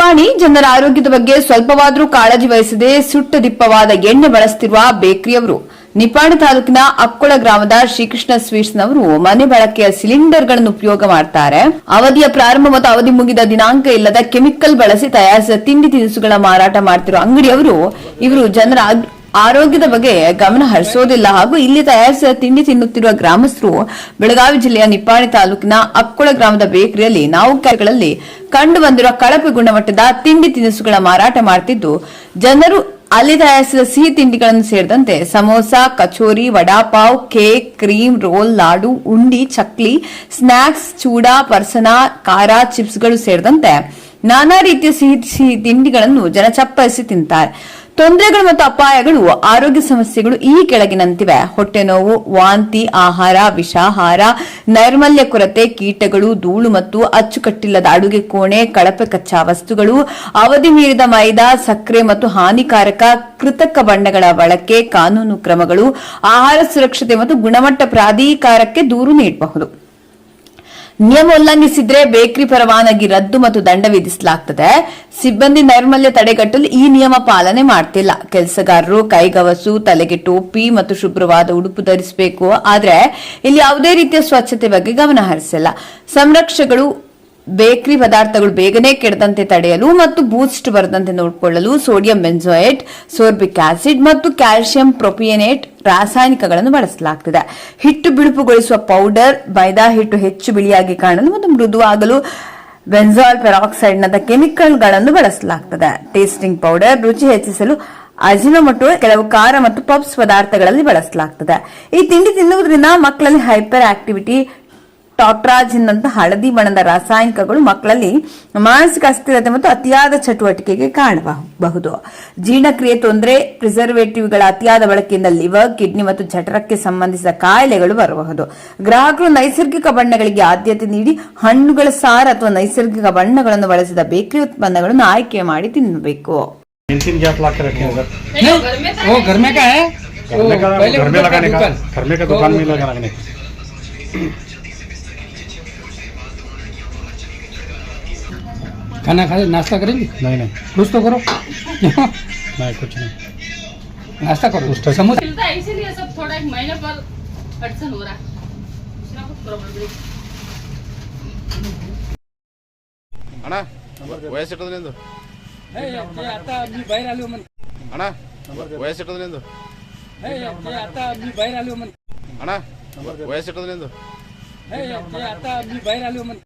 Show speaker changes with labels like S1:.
S1: ನಿಪ್ಪಾಣಿ ಜನರ ಆರೋಗ್ಯದ ಬಗ್ಗೆ ಸ್ವಲ್ಪವಾದರೂ ಕಾಳಜಿ ವಹಿಸದೆ ಸುಟ್ಟ ದಿಪ್ಪವಾದ ಎಣ್ಣೆ ಬಳಸುತ್ತಿರುವ ಬೇಕರಿಯವರು. ನಿಪ್ಪಾಣಿ ತಾಲೂಕಿನ ಅಕ್ಕೊಳ ಗ್ರಾಮದ ಶ್ರೀಕೃಷ್ಣ ಸ್ವೀಟ್ಸ್ನವರು ಮನೆ ಬಳಕೆಯ ಸಿಲಿಂಡರ್ಗಳನ್ನು ಉಪಯೋಗ ಮಾಡುತ್ತಾರೆ. ಅವಧಿಯ ಪ್ರಾರಂಭ ಮತ್ತು ಅವಧಿ ಮುಗಿದ ದಿನಾಂಕ ಇಲ್ಲದ ಕೆಮಿಕಲ್ ಬಳಸಿ ತಯಾರಿಸಿದ ತಿಂಡಿ ತಿನಿಸುಗಳ ಮಾರಾಟ ಮಾಡುತ್ತಿರುವ ಅಂಗಡಿಯವರು ಇವರು ಜನರ ಆರೋಗ್ಯದ ಬಗ್ಗೆ ಗಮನ ಹರಿಸೋದಿಲ್ಲ ಹಾಗೂ ಇಲ್ಲಿ ತಯಾರಿಸಿದ ತಿಂಡಿ ತಿನ್ನುತ್ತಿರುವ ಗ್ರಾಮಸ್ಥರು ಬೆಳಗಾವಿ ಜಿಲ್ಲೆಯ ನಿಪ್ಪಾಣಿ ತಾಲೂಕಿನ ಅಕ್ಕೊಳ ಗ್ರಾಮದ ಬೇಕರಿಯಲ್ಲಿ ನೌಕರಗಳಲ್ಲಿ ಕಂಡು ಬಂದಿರುವ ಕಳಪೆ ಗುಣಮಟ್ಟದ ತಿಂಡಿ ತಿನಿಸುಗಳ ಮಾರಾಟ ಮಾಡುತ್ತಿದ್ದು, ಜನರು ಅಲ್ಲಿ ತಯಾರಿಸಿದ ಸಿಹಿ ತಿಂಡಿಗಳನ್ನು ಸೇರಿದಂತೆ samosa, kachori, vada pav, cake, cream roll, laddu, ಉಂಡಿ, ಚಕ್ಲಿ, ಸ್ನಾಕ್ಸ್, ಚೂಡಾ, ಪರ್ಸನ, ಖಾರ, ಚಿಪ್ಸ್ಗಳು ಸೇರಿದಂತೆ ನಾನಾ ರೀತಿಯ ಸಿಹಿ ತಿಂಡಿಗಳನ್ನು ಜನ ಚಪ್ಪರಿಸಿ ತಿಂತಾರೆ. ತೊಂದರೆಗಳು ಮತ್ತು ಅಪಾಯಗಳು, ಆರೋಗ್ಯ ಸಮಸ್ಯೆಗಳು ಈ ಕೆಳಗಿನಂತಿವೆ: ಹೊಟ್ಟೆ ನೋವು, ವಾಂತಿ, ಆಹಾರ ವಿಷಾಹಾರ, ನೈರ್ಮಲ್ಯ ಕೊರತೆ, ಕೀಟಗಳು, ಧೂಳು ಮತ್ತು ಅಚ್ಚುಕಟ್ಟಿಲ್ಲದ ಅಡುಗೆ ಕೋಣೆ, ಕಳಪೆ ಕಚ್ಚಾ ವಸ್ತುಗಳು, ಅವಧಿ ಮೀರಿದ ಮೈದಾ, ಸಕ್ಕರೆ ಮತ್ತು ಹಾನಿಕಾರಕ ಕೃತಕ ಬಣ್ಣಗಳ ಬಳಕೆ, ಕಾನೂನು ಕ್ರಮಗಳು, ಆಹಾರ ಸುರಕ್ಷತೆ ಮತ್ತು ಗುಣಮಟ್ಟ ಪ್ರಾಧಿಕಾರಕ್ಕೆ ದೂರು ನೀಡಬಹುದು. ನಿಯಮ ಉಲ್ಲಂಘಿಸಿದ್ರೆ ಬೇಕರಿ ಪರವಾನಗಿ ರದ್ದು ಮತ್ತು ದಂಡ ವಿಧಿಸಲಾಗುತ್ತದೆ. ಸಿಬ್ಬಂದಿ ನೈರ್ಮಲ್ಯ ತಡೆಗಟ್ಟಲು ಈ ನಿಯಮ ಪಾಲನೆ ಮಾಡ್ತಿಲ್ಲ. ಕೆಲಸಗಾರರು ಕೈಗವಸು, ತಲೆಗೆ ಟೋಪಿ ಮತ್ತು ಶುಭ್ರವಾದ ಉಡುಪು ಧರಿಸಬೇಕು. ಆದ್ರೆ ಇಲ್ಲಿ ಯಾವುದೇ ರೀತಿಯ ಸ್ವಚ್ಛತೆ ಬಗ್ಗೆ ಗಮನ ಹರಿಸಿಲ್ಲ. ಸಂರಕ್ಷಕಗಳು ಬೇಕರಿ ಪದಾರ್ಥಗಳು ಬೇಗನೆ ಕೆಡದಂತೆ ತಡೆಯಲು ಮತ್ತು ಬೂಸ್ಟ್ ಬರದಂತೆ ನೋಡಿಕೊಳ್ಳಲು ಸೋಡಿಯಂ ಬೆಂಜೋಯೇಟ್, ಸೋರ್ಬಿಕ್ ಆಸಿಡ್ ಮತ್ತು ಕ್ಯಾಲ್ಸಿಯಂ ಪ್ರೊಪಿಯನೇಟ್ ರಾಸಾಯನಿಕಗಳನ್ನು ಬಳಸಲಾಗುತ್ತದೆ. ಹಿಟ್ಟು ಬಿಳುಪುಗೊಳಿಸುವ ಪೌಡರ್, ಮೈದಾ ಹಿಟ್ಟು ಹೆಚ್ಚು ಬಿಳಿಯಾಗಿ ಕಾಣಲು ಮತ್ತು ಮೃದುವಾಗಲು ಬೆಂಜಾಲ್ ಪೆರಾಕ್ಸೈಡ್ನಂತಹ ಕೆಮಿಕಲ್ಗಳನ್ನು ಬಳಸಲಾಗುತ್ತದೆ. ಟೇಸ್ಟಿಂಗ್ ಪೌಡರ್, ರುಚಿ ಹೆಚ್ಚಿಸಲು ಅಜಿನೋಮೊಟೊ, ಕೆಲವು ಖಾರ ಮತ್ತು ಪಬ್ಸ್ ಪದಾರ್ಥಗಳಲ್ಲಿ ಬಳಸಲಾಗುತ್ತದೆ. ಈ ತಿಂಡಿ ತಿನ್ನುವುದರಿಂದ ಮಕ್ಕಳಲ್ಲಿ ಹೈಪರ್ ಆಕ್ಟಿವಿಟಿ, ಟಾಟ್ರಾಜಿನ್ ನಂತಹ ಹಳದಿ ಬಣ್ಣದ ರಾಸಾಯನಿಕಗಳು ಮಕ್ಕಳಲ್ಲಿ ಮಾನಸಿಕ ಅಸ್ಥಿರತೆ ಮತ್ತು ಅತಿಯಾದ ಚಟುವಟಿಕೆಗೆ ಕಾರಣಬಹುದು. ಜೀರ್ಣಕ್ರಿಯೆ ತೊಂದರೆ, ಪ್ರಿಸರ್ವೇಟಿವ್ಗಳ ಅತಿಯಾದ ಬಳಕೆಯಿಂದ ಲಿವರ್, ಕಿಡ್ನಿ ಮತ್ತು ಜಠರಕ್ಕೆ ಸಂಬಂಧಿಸಿದ ಕಾಯಿಲೆಗಳು ಬರಬಹುದು. ಗ್ರಾಹಕರು ನೈಸರ್ಗಿಕ ಬಣ್ಣಗಳಿಗೆ ಆದ್ಯತೆ ನೀಡಿ ಹಣ್ಣುಗಳ ಸಾರ ಅಥವಾ ನೈಸರ್ಗಿಕ ಬಣ್ಣಗಳನ್ನು ಬಳಸಿದ ಬೇಕರಿ ಉತ್ಪನ್ನಗಳನ್ನು ಆಯ್ಕೆ ಮಾಡಿ ತಿನ್ನಬೇಕು.
S2: खाना खा नाश्ता करेंगे?
S3: नहीं
S2: कुछ तो करो।
S3: नहीं कुछ नहीं,
S2: नाश्ता करो। समोसा
S4: मिलता है इसीलिए सब थोड़ा एक महीने पर अड़चन हो रहा है, दूसरा कुछ प्रॉब्लम नहीं।
S5: ಅಣ್ಣ ವಯಸ್ಸೆಟ್ಟದ ನಿಂದು?
S2: आता मी बाहेर आलो मन.
S5: ಅಣ್ಣ ವಯಸ್ಸೆಟ್ಟದ ನಿಂದು?
S2: आता मी बाहेर आलो मन.
S5: ಅಣ್ಣ ವಯಸ್ಸೆಟ್ಟದ ನಿಂದು?
S2: आता मी बाहेर आलो मन.